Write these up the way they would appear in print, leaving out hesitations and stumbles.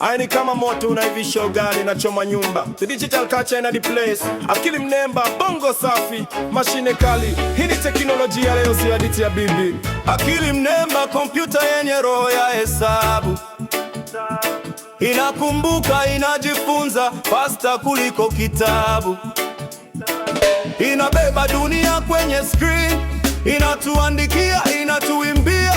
Aini kama moto unaivisha ugali na choma nyumba. The digital culture in the place. Akili mnemba, bongo safi, mashine kali. Hii ni teknolojia leo, si hadithi ya bibi. Akili mnemba, kompyuta yenye roho ya hesabu. Inakumbuka, inajifunza faster kuliko kitabu. Inabeba dunia kwenye screen. Inatuandikia, inatuimbia,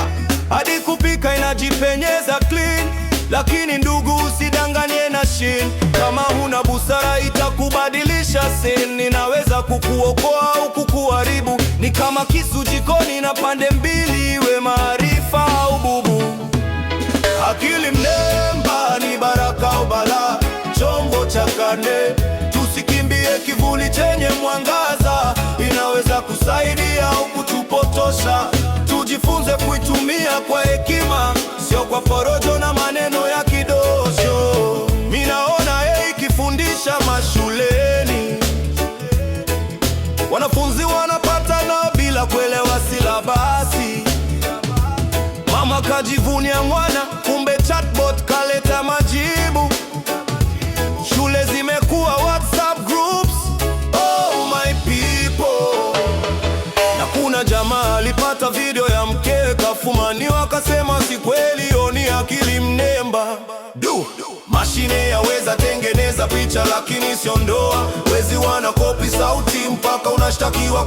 hadi kupika inajipenyeza clean. Lakini ndugu, usidanganye na shin. Kama huna busara itakubadilisha sin. Inaweza kukuokoa au kukuharibu. Ni kama kisu jikoni na pande mbili, iwe maarifa au bubu. Akili mnemba ni baraka au balaa, chombo cha kane. Tusikimbie kivuli chenye mwangaza. Inaweza kusaidia au kutupotosha. Tujifunze kuitumia kwa hekima, sio kwa porojo na maneno ya kidosho. Minaona ikifundisha mashuleni, wanafunzi wanapata na bila kuelewa silabasi. Mama kajivunia mwana, kumbe chatbot kaleta majibu. Shule zimekuwa WhatsApp groups. Oh my people. Na kuna jamaa alipata video ya mkewe kafumaniwa, akasema si kweli, oni akili mnemba. Mashine yaweza tengeneza picha lakini sio ndoa. Wezi wanakopi sauti mpaka unashtakiwa.